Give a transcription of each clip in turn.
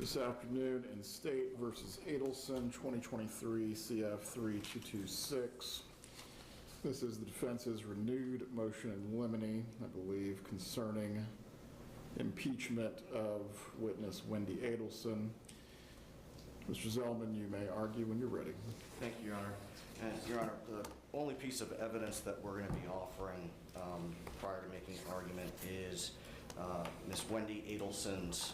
This afternoon in State versus Adelson, 2023 CF 3226. This is the defense's renewed motion in limine, I believe, concerning impeachment of witness Wendi Adelson. Mr. Zellman, you may argue when you're ready. Thank you, Your Honor. And, Your Honor, the only piece of evidence that we're going to be offering prior to making an argument is Ms. Wendi Adelson's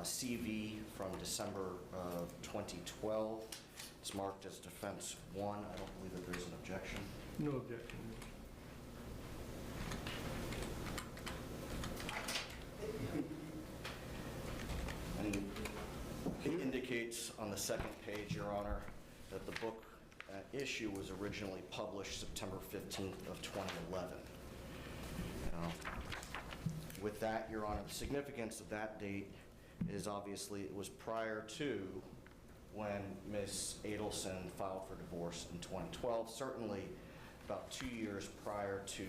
CV from December of 2012. It's marked as Defense 1. I don't believe that there's an objection. No objection. And it indicates on the second page, Your Honor, that the book issue was originally published September 15th of 2011. With that, Your Honor, the significance of that date is obviously it was prior to when Ms. Adelson filed for divorce in 2012, certainly about 2 years prior to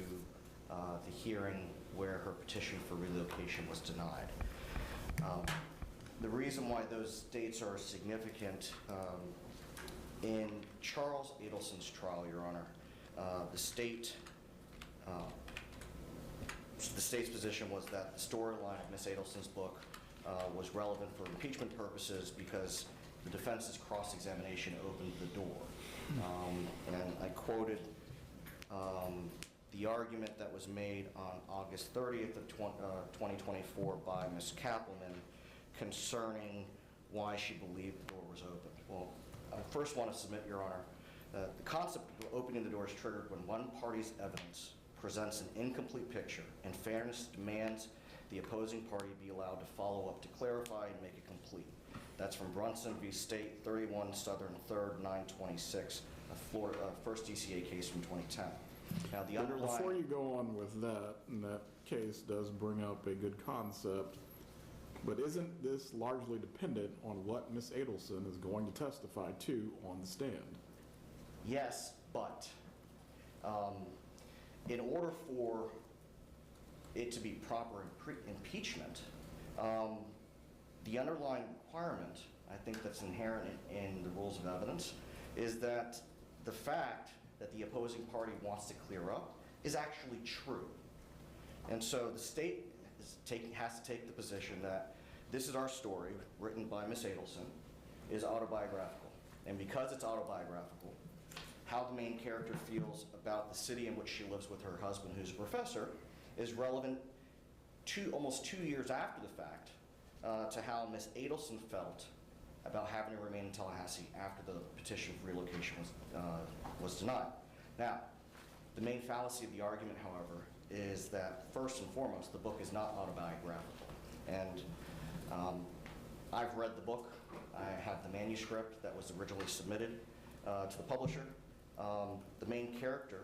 the hearing where her petition for relocation was denied. The reason why those dates are significant, in Charles Adelson's trial, Your Honor, the state's position was that the storyline of Ms. Adelson's book was relevant for impeachment purposes because the defense's cross-examination opened the door. And I quoted the argument that was made on August 30th of 2024 by Ms. Kappelman concerning why she believed the door was open. Well, I first want to submit, Your Honor, the concept of opening the door is triggered when one party's evidence presents an incomplete picture, and fairness demands the opposing party be allowed to follow up to clarify and make it complete. That's from Brunson v. State, 31 Southern 3rd, 926, a first DCA case from 2010. Now, the underlying... Before you go on with that, and that case does bring up a good concept, but isn't this largely dependent on what Ms. Adelson is going to testify to on the stand? Yes, but in order for it to be proper impeachment, the underlying requirement, I think that's inherent in the rules of evidence, is that the fact that the opposing party wants to clear up is actually true. And so the state has to take the position that this is our story, written by Ms. Adelson, is autobiographical. And because it's autobiographical, how the main character feels about the city in which she lives with her husband, who's a professor, is relevant almost 2 years after the fact to how Ms. Adelson felt about having to remain in Tallahassee after the petition for relocation was denied. Now, the main fallacy of the argument, however, is that first and foremost, the book is not autobiographical. And I've read the book. I have the manuscript that was originally submitted to the publisher. The main character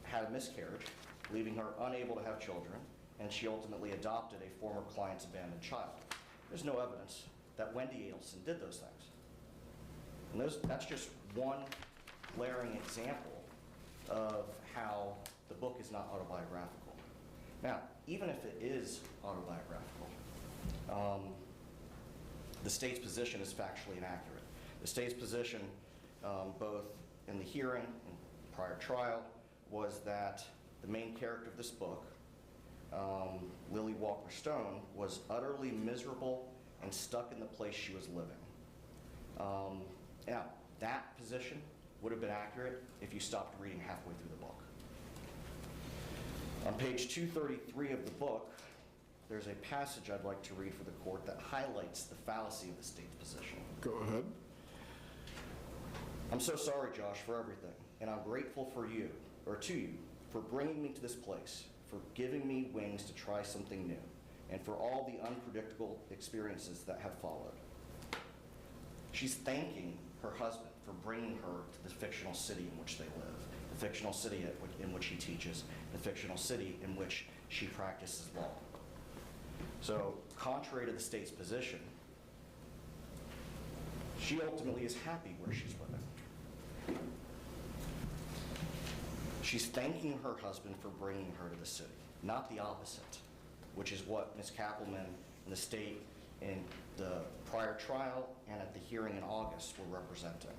had a miscarriage, leaving her unable to have children, and she ultimately adopted a former client's abandoned child. There's no evidence that Wendi Adelson did those things. And that's just one glaring example of how the book is not autobiographical. Now, even if it is autobiographical, the state's position is factually inaccurate. The state's position, both in the hearing and prior trial, was that the main character of this book, Lily Walker Stone, was utterly miserable and stuck in the place she was living. Now, that position would have been accurate if you stopped reading halfway through the book. On page 233 of the book, there's a passage I'd like to read for the court that highlights the fallacy of the state's position. Go ahead. I'm so sorry, Josh, for everything, and I'm grateful to you, for bringing me to this place, for giving me wings to try something new, and for all the unpredictable experiences that have followed. She's thanking her husband for bringing her to the fictional city in which they live, the fictional city in which he teaches, the fictional city in which she practices law. So, contrary to the state's position, she ultimately is happy where she's living. She's thanking her husband for bringing her to the city, not the opposite, which is what Ms. Kappelman and the state in the prior trial and at the hearing in August were representing.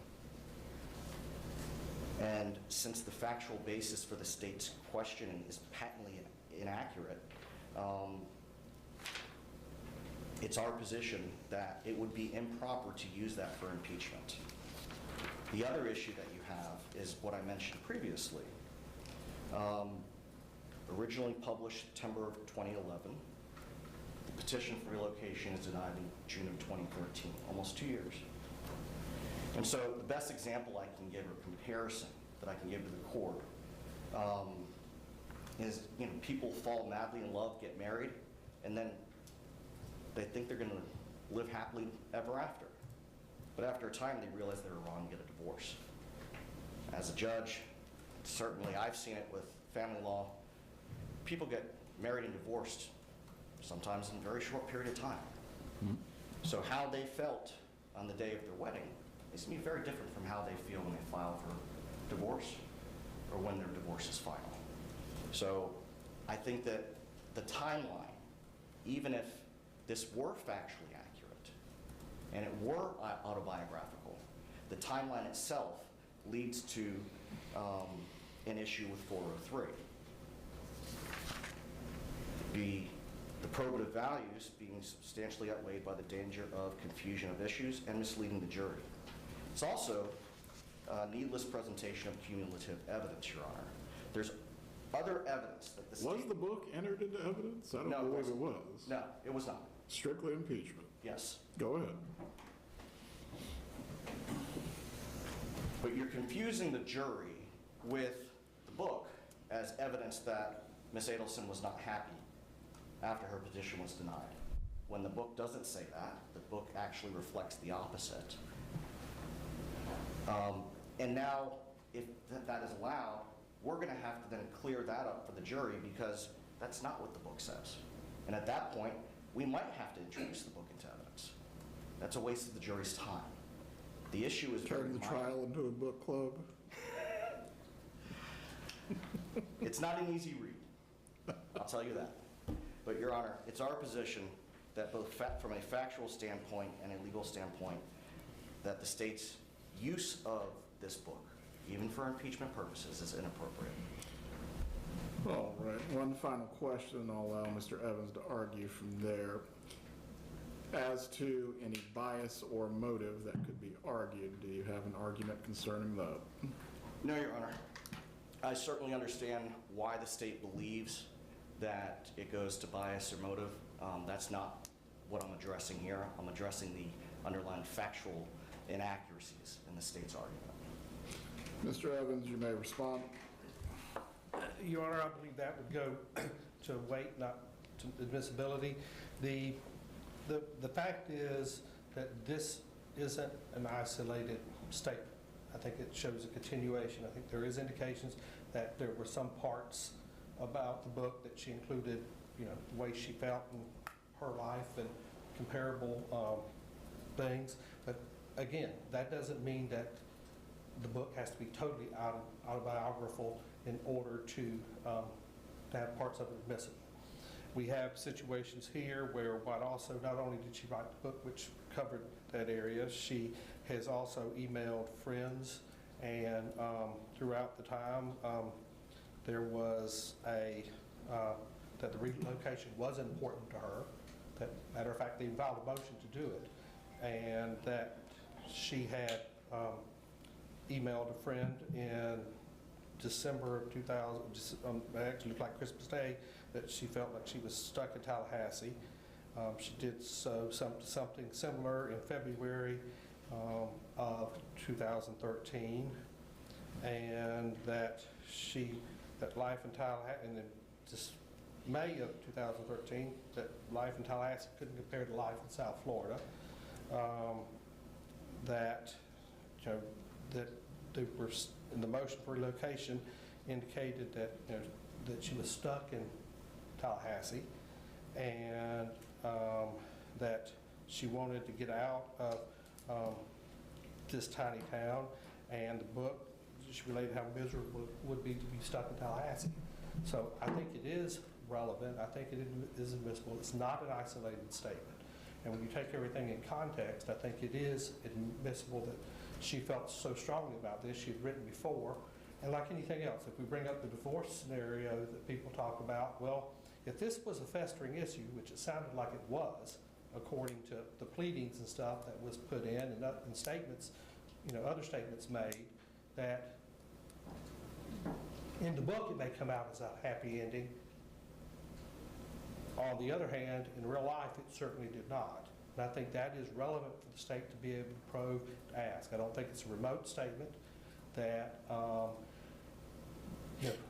And since the factual basis for the state's questioning is patently inaccurate, it's our position that it would be improper to use that for impeachment. The other issue that you have is what I mentioned previously. Originally published September of 2011, the petition for relocation is denied in June of 2013, almost 2 years. And so the best example I can give, or comparison that I can give to the court, is people fall madly in love, get married, and then they think they're going to live happily ever after. But after a time, they realize they were wrong and get a divorce. As a judge, certainly I've seen it with family law. People get married and divorced, sometimes in a very short period of time. Mm-hmm. So how they felt on the day of their wedding is going to be very different from how they feel when they file for divorce or when their divorce is final. So I think that the timeline, even if this were factually accurate and it were autobiographical, the timeline itself leads to an issue with 403. The probative values being substantially outweighed by the danger of confusion of issues and misleading the jury. It's also needless presentation of cumulative evidence, Your Honor. There's other evidence that the state... Was the book entered into evidence? I don't believe it was. No, it was not. Strictly impeachment? Yes. Go ahead. But you're confusing the jury with the book as evidence that Ms. Adelson was not happy after her petition was denied. When the book doesn't say that, the book actually reflects the opposite. And now, if that is allowed, we're going to have to then clear that up for the jury because that's not what the book says. And at that point, we might have to introduce the book into evidence. That's a waste of the jury's time. The issue is turn the trial into a book club. It's not an easy read, I'll tell you that. But Your Honor, it's our position that both from a factual standpoint and a legal standpoint, that the state's use of this book, even for impeachment purposes, is inappropriate. All right, one final question, and I'll allow Mr. Evans to argue from there. As to any bias or motive that could be argued, do you have an argument concerning that? No, Your Honor. I certainly understand why the state believes that it goes to bias or motive. That's not what I'm addressing here. I'm addressing the underlying factual inaccuracies in the state's argument. Mr. Evans, you may respond. Your Honor, I believe that would go to weight, not to admissibility. The fact is that this isn't an isolated statement. I think it shows a continuation. I think there is indications that there were some parts about the book that she included, the way she felt in her life and comparable things. But again, that doesn't mean that the book has to be totally autobiographical in order to have parts of it admissible. We have situations here where White also, not only did she write the book, which covered that area, she has also emailed friends, and throughout the time, there was that the relocation was important to her. That, matter of fact, they filed a motion to do it, and that she had emailed a friend in December of 2000, it actually looked like Christmas Day, that she felt like she was stuck in Tallahassee. She did something similar in February of 2013, and that life in Tallahassee, and then just May of 2013, that life in Tallahassee couldn't compare to life in South Florida. That they were in the motion for relocation indicated that that she was stuck in Tallahassee, and that she wanted to get out of this tiny town, and the book, she related how miserable it would be to be stuck in Tallahassee. So I think it is relevant. I think it is admissible. It's not an isolated statement. And when you take everything in context, I think it is admissible that she felt so strongly about this. She had written before. And like anything else, if we bring up the divorce scenario that people talk about, well, if this was a festering issue, which it sounded like it was, according to the pleadings and stuff that was put in and statements, other statements made, that in the book it may come out as a happy ending. On the other hand, in real life, it certainly did not. And I think that is relevant for the state to be able to probe, to ask. I don't think it's a remote statement that, Well,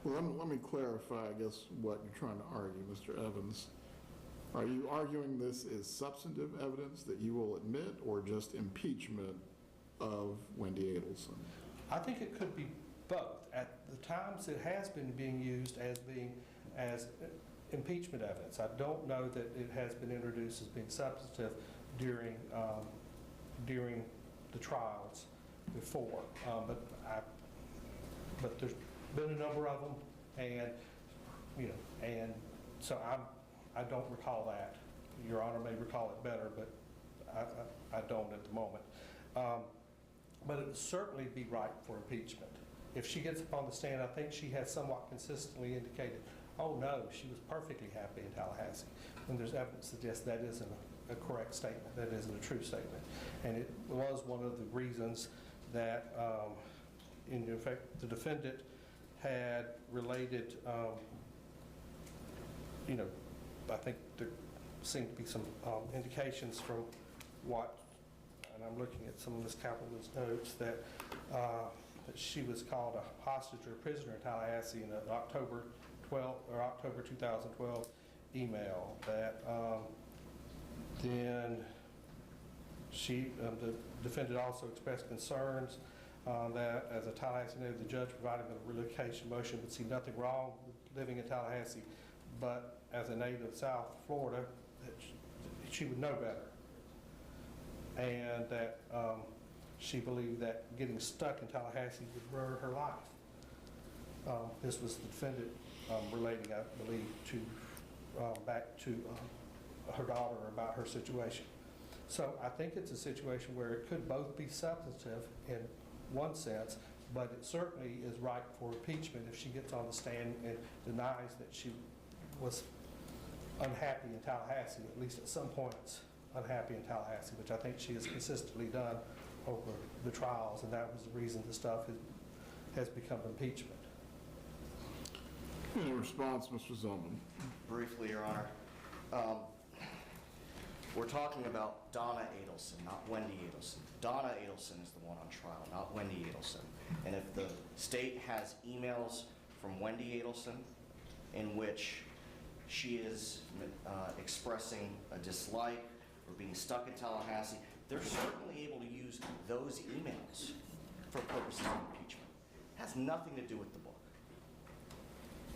let me clarify, I guess, what you're trying to argue, Mr. Evans. Are you arguing this is substantive evidence that you will admit, or just impeachment of Wendi Adelson? I think it could be both. At the times it has been being used as impeachment evidence. I don't know that it has been introduced as being substantive during the trials before. But there's been a number of them, and so I don't recall that. Your Honor may recall it better, but I don't at the moment. But it would certainly be ripe for impeachment. If she gets up on the stand, I think she has somewhat consistently indicated, oh no, she was perfectly happy in Tallahassee. When there's evidence that suggests that isn't a correct statement, that isn't a true statement. And it was one of the reasons that, in effect, the defendant had related, I think there seemed to be some indications from what, and I'm looking at some of Ms. Kaplan's notes, that she was called a hostage or a prisoner in Tallahassee in an October 2012 email. That then the defendant also expressed concerns that as a Tallahassee native, the judge provided with a relocation motion would see nothing wrong with living in Tallahassee, but as a native of South Florida, that she would know better. And that she believed that getting stuck in Tallahassee would ruin her life. This was the defendant relating, I believe, back to her daughter about her situation. So I think it's a situation where it could both be substantive in one sense, but it certainly is ripe for impeachment if she gets on the stand and denies that she was unhappy in Tallahassee, at least at some points unhappy in Tallahassee, which I think she has consistently done over the trials, and that was the reason the stuff has become impeachment. In response, Mr. Zillman. Briefly, Your Honor. We're talking about Donna Adelson, not Wendi Adelson. Donna Adelson is the one on trial, not Wendi Adelson. And if the state has emails from Wendi Adelson in which she is expressing a dislike or being stuck in Tallahassee, they're certainly able to use those emails for purposes of impeachment. It has nothing to do with the book.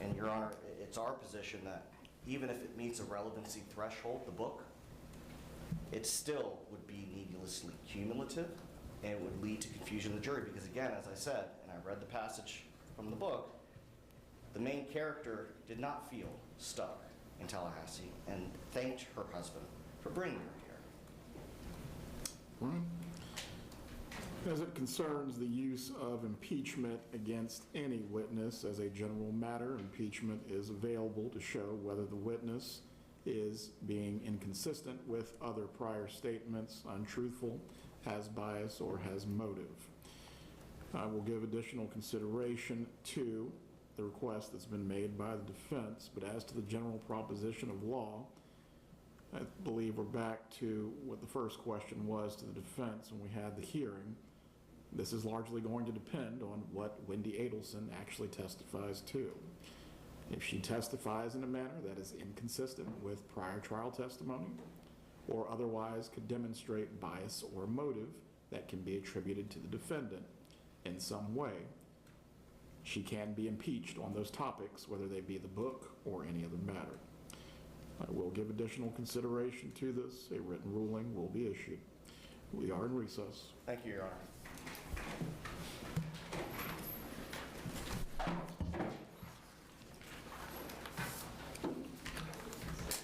And Your Honor, it's our position that even if it meets a relevancy threshold, the book, it still would be needlessly cumulative, and it would lead to confusion of the jury. Because again, as I said, and I read the passage from the book, the main character did not feel stuck in Tallahassee and thanked her husband for bringing her here. Right. As it concerns the use of impeachment against any witness, as a general matter, impeachment is available to show whether the witness is being inconsistent with other prior statements, untruthful, has bias, or has motive. I will give additional consideration to the request that's been made by the defense, but as to the general proposition of law, I believe we're back to what the first question was to the defense when we had the hearing. This is largely going to depend on what Wendi Adelson actually testifies to. If she testifies in a manner that is inconsistent with prior trial testimony, or otherwise could demonstrate bias or motive that can be attributed to the defendant in some way, she can be impeached on those topics, whether they be the book or any other matter. I will give additional consideration to this. A written ruling will be issued. We are in recess. Thank you, Your Honor.